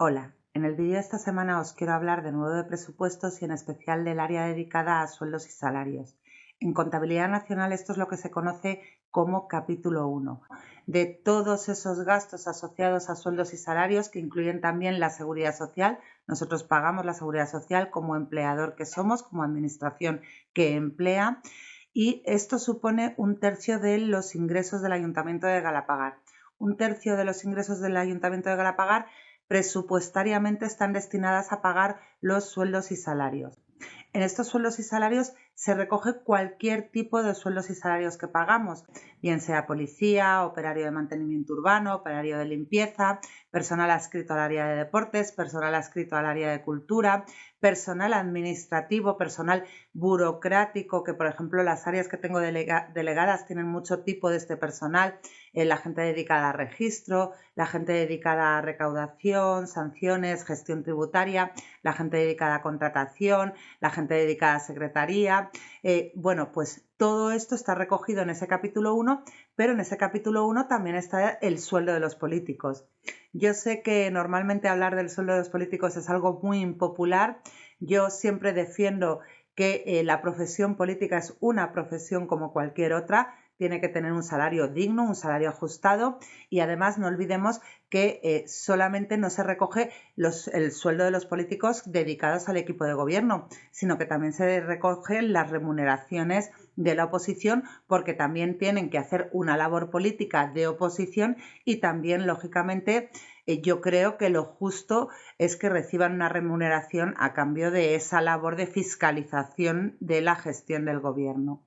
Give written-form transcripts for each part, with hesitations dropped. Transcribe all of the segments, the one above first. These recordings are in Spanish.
Hola, en el vídeo de esta semana os quiero hablar de nuevo de presupuestos y en especial del área dedicada a sueldos y salarios. En Contabilidad Nacional esto es lo que se conoce como capítulo 1, de todos esos gastos asociados a sueldos y salarios que incluyen también la seguridad social. Nosotros pagamos la seguridad social como empleador que somos, como administración que emplea, y esto supone un tercio de los ingresos del Ayuntamiento de Galapagar. Un tercio de los ingresos del Ayuntamiento de Galapagar presupuestariamente están destinadas a pagar los sueldos y salarios. En estos sueldos y salarios se recoge cualquier tipo de sueldos y salarios que pagamos, bien sea policía, operario de mantenimiento urbano, operario de limpieza, personal adscrito al área de deportes, personal adscrito al área de cultura, personal administrativo, personal burocrático, que por ejemplo las áreas que tengo delegadas tienen mucho tipo de este personal, la gente dedicada a registro, la gente dedicada a recaudación, sanciones, gestión tributaria, la gente dedicada a contratación, la gente dedicada a secretaría. Bueno, pues todo esto está recogido en ese capítulo 1, pero en ese capítulo 1 también está el sueldo de los políticos. Yo sé que normalmente hablar del sueldo de los políticos es algo muy impopular. Yo siempre defiendo que la profesión política es una profesión como cualquier otra, tiene que tener un salario digno, un salario ajustado y además no olvidemos que solamente no se recoge el sueldo de los políticos dedicados al equipo de gobierno, sino que también se recogen las remuneraciones de la oposición porque también tienen que hacer una labor política de oposición y también, lógicamente, yo creo que lo justo es que reciban una remuneración a cambio de esa labor de fiscalización de la gestión del gobierno.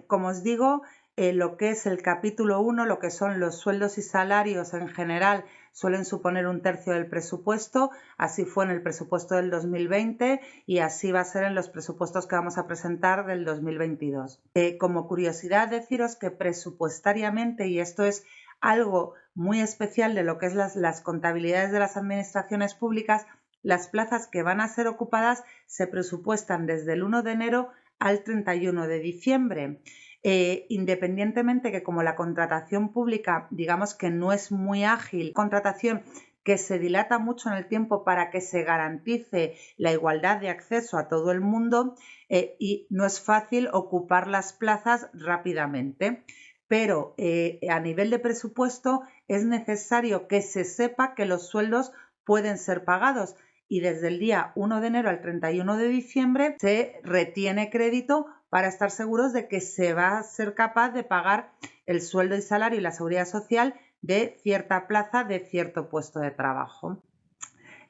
Como os digo, lo que es el capítulo 1, lo que son los sueldos y salarios en general, suelen suponer un tercio del presupuesto. Así fue en el presupuesto del 2020 y así va a ser en los presupuestos que vamos a presentar del 2022. Como curiosidad, deciros que presupuestariamente, y esto es algo muy especial de lo que es las contabilidades de las administraciones públicas, las plazas que van a ser ocupadas se presupuestan desde el 1 de enero al 31 de diciembre. Independientemente que como la contratación pública, digamos que no es muy ágil, contratación que se dilata mucho en el tiempo para que se garantice la igualdad de acceso a todo el mundo y no es fácil ocupar las plazas rápidamente. Pero a nivel de presupuesto es necesario que se sepa que los sueldos pueden ser pagados y desde el día 1 de enero al 31 de diciembre se retiene crédito para estar seguros de que se va a ser capaz de pagar el sueldo y salario y la seguridad social de cierta plaza, de cierto puesto de trabajo.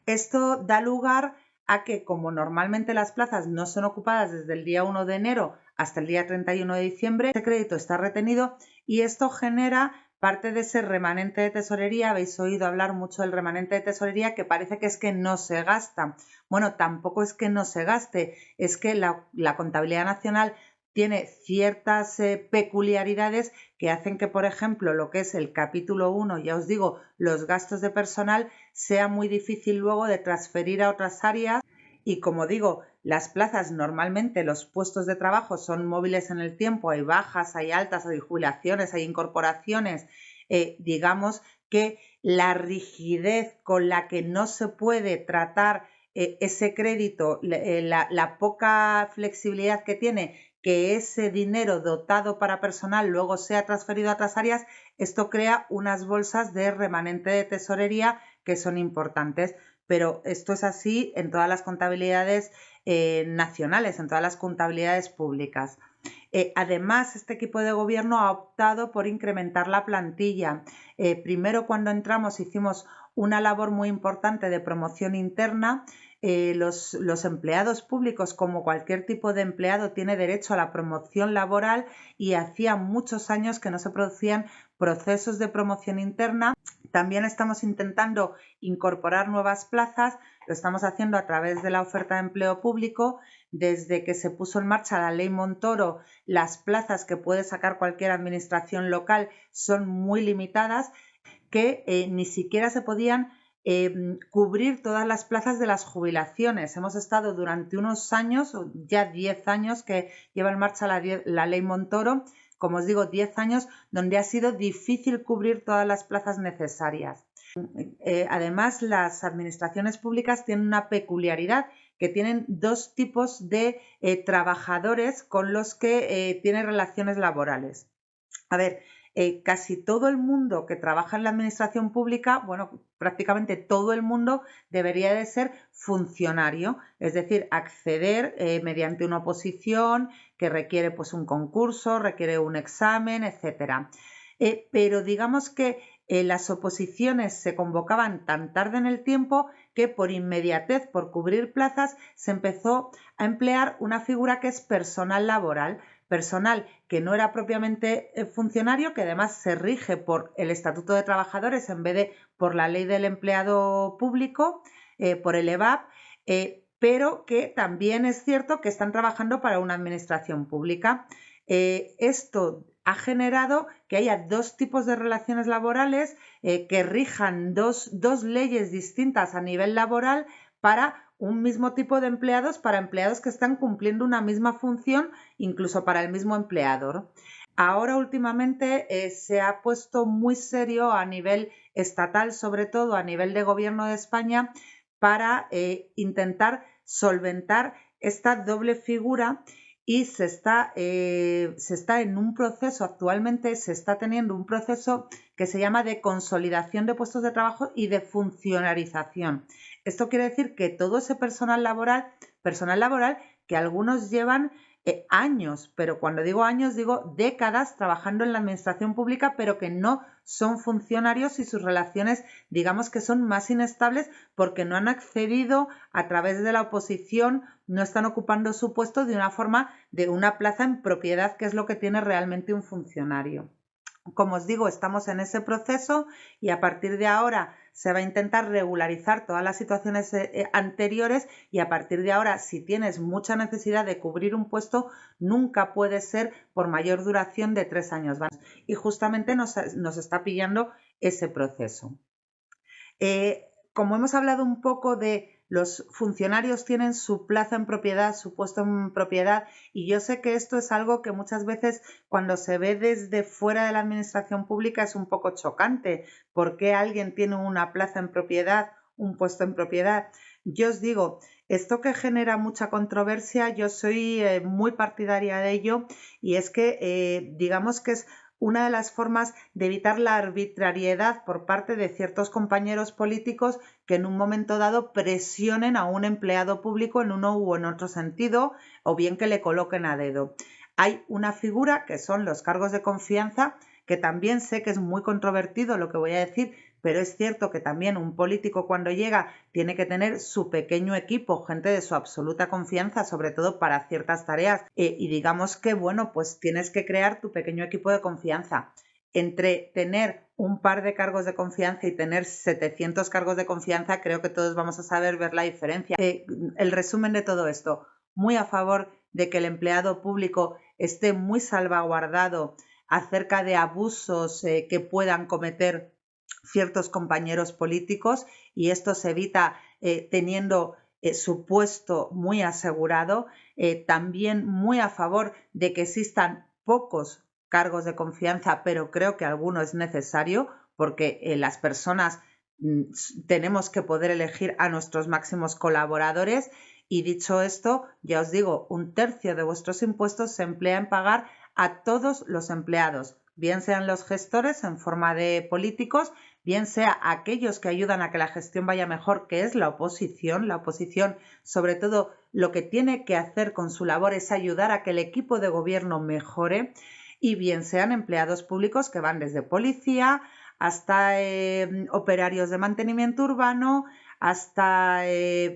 Esto da lugar a que, como normalmente las plazas no son ocupadas desde el día 1 de enero hasta el día 31 de diciembre, este crédito está retenido y esto genera parte de ese remanente de tesorería. Habéis oído hablar mucho del remanente de tesorería, que parece que es que no se gasta. Bueno, tampoco es que no se gaste, es que la contabilidad nacional tiene ciertas peculiaridades que hacen que, por ejemplo, lo que es el capítulo 1, ya os digo, los gastos de personal, sea muy difícil luego de transferir a otras áreas. Y como digo, las plazas normalmente, los puestos de trabajo son móviles en el tiempo, hay bajas, hay altas, hay jubilaciones, hay incorporaciones. Digamos que la rigidez con la que no se puede tratar ese crédito, la poca flexibilidad que tiene, que ese dinero dotado para personal luego sea transferido a otras áreas, esto crea unas bolsas de remanente de tesorería que son importantes. Pero esto es así en todas las contabilidades nacionales, en todas las contabilidades públicas. Además, este equipo de gobierno ha optado por incrementar la plantilla. Primero, cuando entramos, hicimos una labor muy importante de promoción interna. Los empleados públicos, como cualquier tipo de empleado, tiene derecho a la promoción laboral y hacía muchos años que no se producían procesos de promoción interna. También estamos intentando incorporar nuevas plazas, lo estamos haciendo a través de la oferta de empleo público. Desde que se puso en marcha la ley Montoro, las plazas que puede sacar cualquier administración local son muy limitadas, que ni siquiera se podían cubrir todas las plazas de las jubilaciones. Hemos estado durante unos años, ya 10 años que lleva en marcha la ley Montoro, como os digo, 10 años donde ha sido difícil cubrir todas las plazas necesarias. además, las administraciones públicas tienen una peculiaridad, que tienen dos tipos de trabajadores con los que tienen relaciones laborales. A ver, casi todo el mundo que trabaja en la administración pública, bueno, prácticamente todo el mundo debería de ser funcionario, es decir, acceder mediante una oposición que requiere pues un concurso, requiere un examen, etcétera. Pero digamos que las oposiciones se convocaban tan tarde en el tiempo que por inmediatez, por cubrir plazas, se empezó a emplear una figura que es personal laboral, personal que no era propiamente funcionario, que además se rige por el Estatuto de Trabajadores en vez de por la Ley del Empleado Público, por el EVAP, pero que también es cierto que están trabajando para una administración pública. Esto ha generado que haya dos tipos de relaciones laborales que rijan dos leyes distintas a nivel laboral para un mismo tipo de empleados, para empleados que están cumpliendo una misma función, incluso para el mismo empleador. Ahora últimamente se ha puesto muy serio a nivel estatal, sobre todo a nivel de Gobierno de España, para intentar solventar esta doble figura y se está en un proceso, actualmente se está teniendo un proceso que se llama de consolidación de puestos de trabajo y de funcionarización. Esto quiere decir que todo ese personal laboral que algunos llevan años, pero cuando digo años digo décadas trabajando en la administración pública, pero que no son funcionarios y sus relaciones, digamos que son más inestables porque no han accedido a través de la oposición, no están ocupando su puesto de una forma de una plaza en propiedad, que es lo que tiene realmente un funcionario. Como os digo, estamos en ese proceso y a partir de ahora se va a intentar regularizar todas las situaciones anteriores y a partir de ahora, si tienes mucha necesidad de cubrir un puesto, nunca puede ser por mayor duración de 3 años. Y justamente nos está pillando ese proceso. Como hemos hablado un poco de los funcionarios tienen su plaza en propiedad, su puesto en propiedad, y yo sé que esto es algo que muchas veces cuando se ve desde fuera de la administración pública es un poco chocante. ¿Por qué alguien tiene una plaza en propiedad, un puesto en propiedad? Yo os digo, esto que genera mucha controversia, yo soy muy partidaria de ello y es que digamos que es una de las formas de evitar la arbitrariedad por parte de ciertos compañeros políticos que en un momento dado presionen a un empleado público en uno u en otro sentido o bien que le coloquen a dedo. Hay una figura que son los cargos de confianza, que también sé que es muy controvertido lo que voy a decir, pero es cierto que también un político cuando llega tiene que tener su pequeño equipo, gente de su absoluta confianza, sobre todo para ciertas tareas. Y digamos que, bueno, pues tienes que crear tu pequeño equipo de confianza. Entre tener un par de cargos de confianza y tener 700 cargos de confianza, creo que todos vamos a saber ver la diferencia. El resumen de todo esto, muy a favor de que el empleado público esté muy salvaguardado acerca de abusos que puedan cometer ciertos compañeros políticos y esto se evita teniendo su puesto muy asegurado. También muy a favor de que existan pocos cargos de confianza, pero creo que alguno es necesario porque las personas tenemos que poder elegir a nuestros máximos colaboradores y dicho esto, ya os digo, 1/3 de vuestros impuestos se emplea en pagar a todos los empleados, bien sean los gestores en forma de políticos, bien sea aquellos que ayudan a que la gestión vaya mejor, que es la oposición. La oposición, sobre todo, lo que tiene que hacer con su labor es ayudar a que el equipo de gobierno mejore, y bien sean empleados públicos que van desde policía hasta operarios de mantenimiento urbano, hasta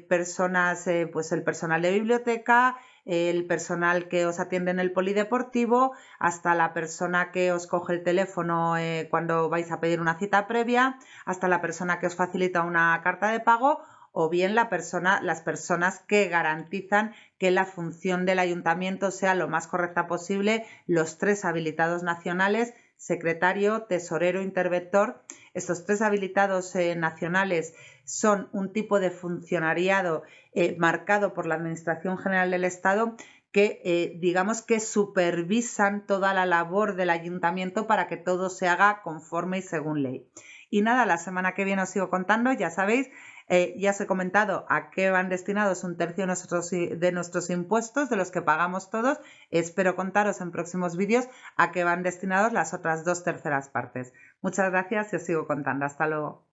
personas, pues el personal de biblioteca, el personal que os atiende en el polideportivo, hasta la persona que os coge el teléfono cuando vais a pedir una cita previa, hasta la persona que os facilita una carta de pago o bien las personas que garantizan que la función del ayuntamiento sea lo más correcta posible, los 3 habilitados nacionales, secretario, tesorero, interventor. Estos 3 habilitados nacionales son un tipo de funcionariado marcado por la Administración General del Estado que digamos que supervisan toda la labor del ayuntamiento para que todo se haga conforme y según ley. Y nada, la semana que viene os sigo contando, ya sabéis, ya os he comentado a qué van destinados 1/3 de nuestros impuestos, de los que pagamos todos. Espero contaros en próximos vídeos a qué van destinados las otras 2/3 partes. Muchas gracias y os sigo contando. Hasta luego.